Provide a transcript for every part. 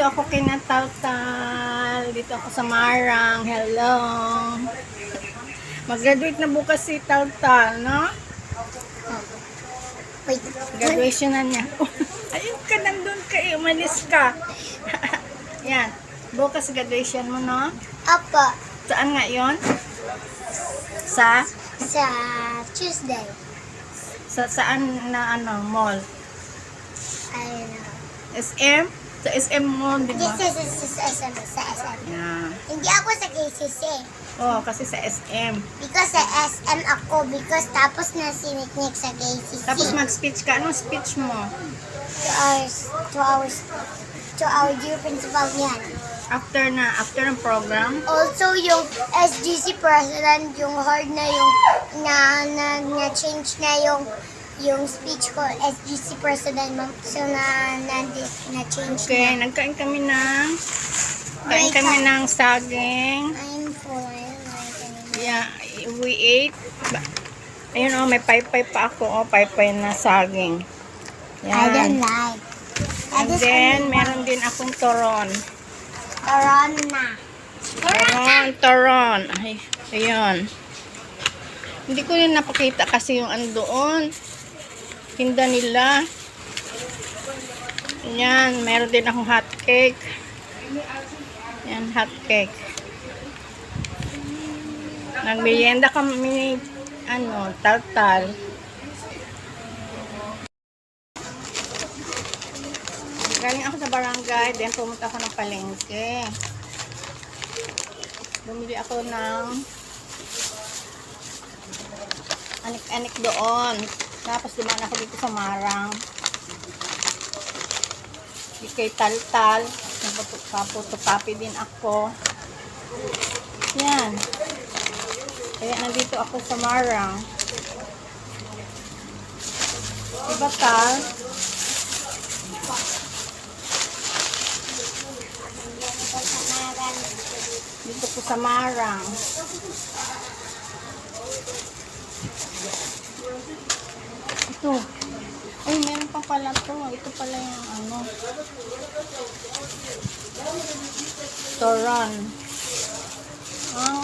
Dito ako kina Tautal. Dito ako sa Marang. Hello. Mag-graduate na bukas si Tautal, no? Wait. Graduation na niya. Ayun ka, nandun ka eh. Umalis ka. Yan. Bukas graduation mo, no? Apa. Saan nga yun? Sa Tuesday. saan na ano, mall? I don't know. SM? Sa SM mall, di ba? Yes, sa SM. Yeah. Hindi ako sa KCC. Oh, kasi sa SM. Because sa SM ako. Because tapos na siniknik sa KCC. Tapos mag-speech ka. Anong speech mo? 2 hours. To our dear principal yan. After ng program? Also, yung SGC president, yung hard na yung na-change na yung speech ko, SGC president, so na-change Okay, na. nagkain kami ng saging. I'm full. I don't like anymore. Yeah, we ate. Ayun oh, may paypay pa ako. Oh, paypay na saging. I don't Yan. like. And then, meron din akong toron. Corona. Toron. Ay, ayun. Hindi ko yun napakita kasi yung andoon. Tinda nila. Yan, meron din akong hot cake. Yan, hot cake. Nagmerienda kami, Tautal. Galing ako sa barangay, then pumunta ako ng palengke. Bumili ako ng anik-anik doon. Tapos dumaan ako dito sa Marang. Di kay Taltal. Nagpaputo-copy din ako. Yan. Kaya nandito ako sa Marang. Diba, Tal? Dito po sa Marang. Ito. Ay, meron pa pala to. Ito pala yung toron.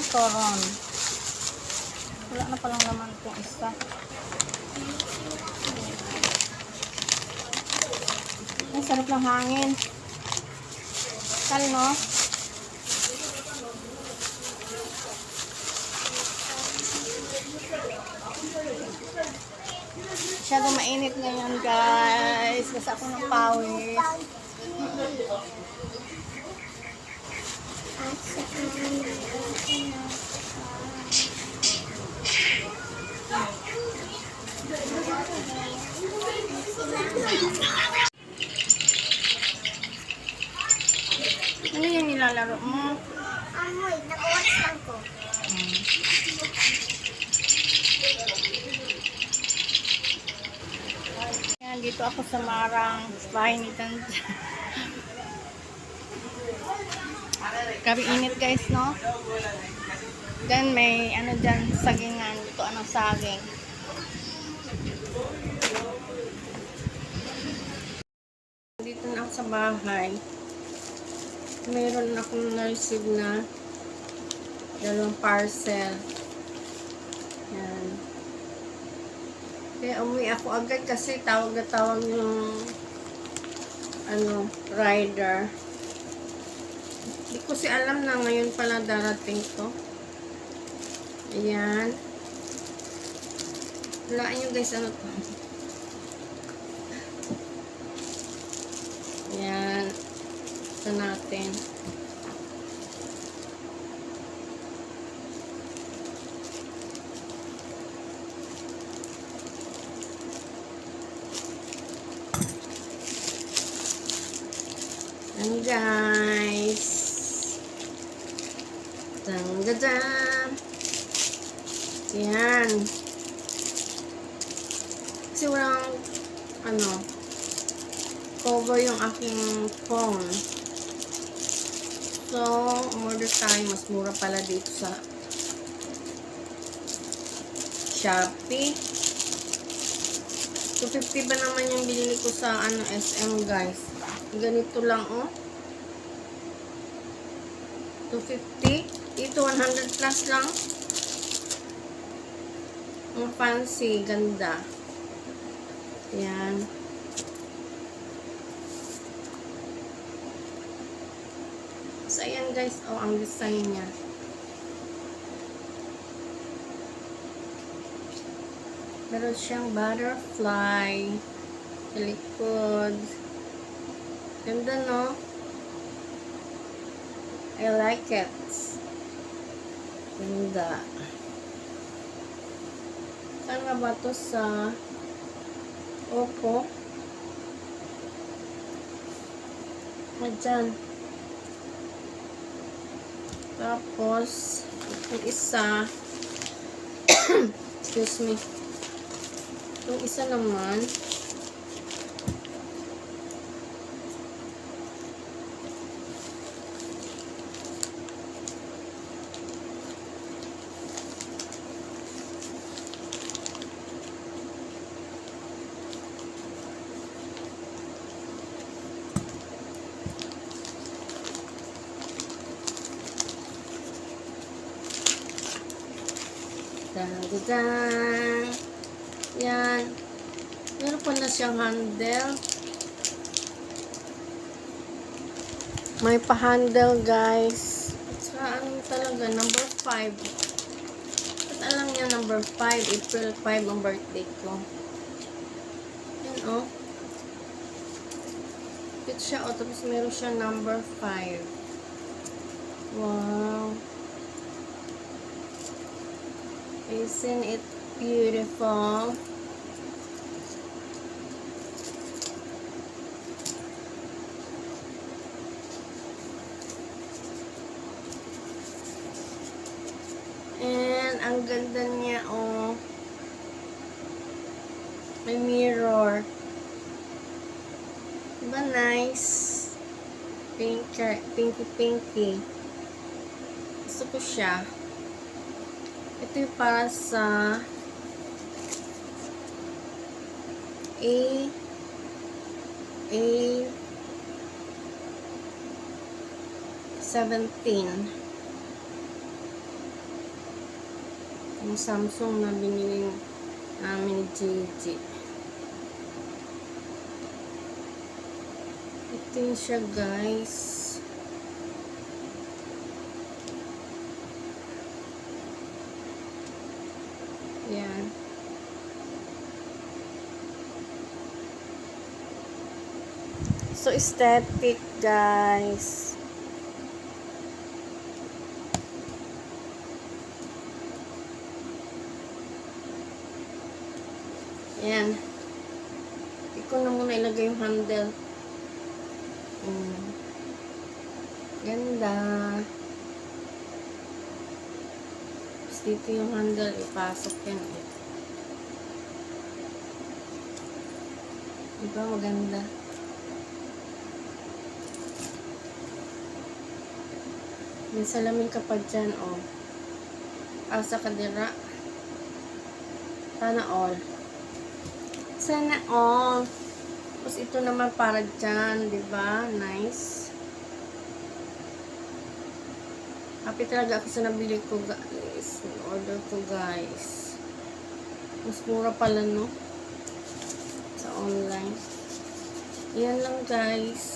Toron. Wala na palang naman itong isa. Ay, sarap ng hangin. Kal, no? Masyado mainit ngayon, guys. Kasi ako ng pawis. Ano yung nilalaro mo? Wait. Nag-watch lang ko. Yan, dito ako sa Marang. Bahay ni Tanda. Grabe init, guys, no? Then may dyan, sagingan. Ito anong saging. Dito na ako sa bahay. Mayroon akong na-receive na dalawang parcel. Yan. Kaya umuwi ako agad kasi tawag na tawag yung rider. Hindi ko si alam na ngayon pala darating to. Ayan. Walaan nyo guys, ano to? Ayan. Ito natin. Ayan guys. Dang-da-dang. Ayan. Kasi walang cover yung aking phone. So, order tayo. Mas mura pala dito sa Shopee. 250 ba naman yung binili ko sa SM guys. Ganito lang oh. 250. Dito 100 plus lang. Ang fancy, ganda. Yan. So, ayan guys, oh, ang design niya. Meron siyang butterfly sa likod. Ganda, no? I like it. Ganda. Saan nga ba ito sa Oppo? Diyan. Tapos, yung isa, excuse me, yung isa naman, dan. Yan. Meron pa na siyang handle. May pa-handle, guys. At saka, ano talaga, number 5. At alam niya, number 5. April 5 ang birthday ko. Yan, oh. Cute siya, oh. Tapos meron siya number 5. Wow. Isn't it beautiful? And ang ganda niya, oh. May mirror. Diba nice? Pinky. Gusto ko siya. Ito yung para sa A17. Yung Samsung na binili namin ni Gigi. Ito yun siya, guys. Yan. So aesthetic, guys. Yan. Iko na muna ilagay yung handle. Ganda. Tapos dito yung handle, ipasok yan. Diba maganda? May salamin ka pa dyan, oh. Asa kadira. Sana all. Sana all. Tapos ito naman para dyan, diba? Nice. Happy talaga ako sa nabili ko, guys. Order ko, guys. Mas mura pala, no? Sa online. Yan lang, guys.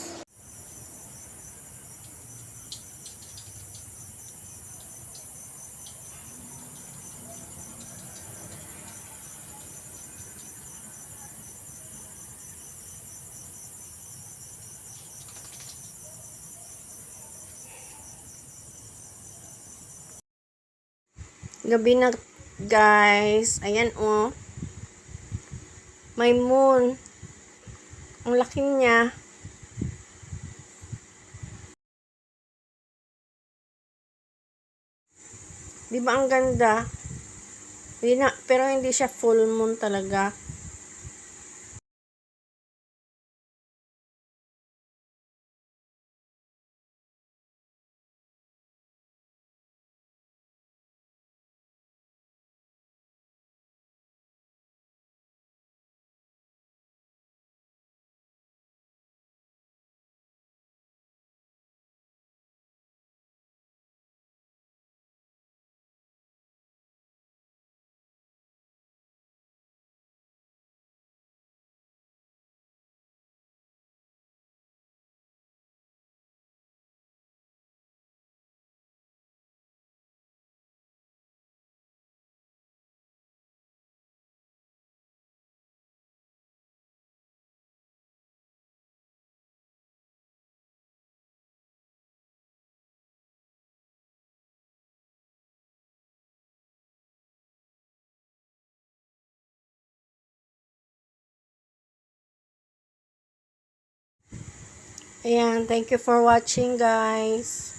Gabi na, guys. Ayan, oh. May moon. Ang laki niya. Diba ang ganda? Pero hindi siya full moon talaga. Ayan, thank you for watching guys.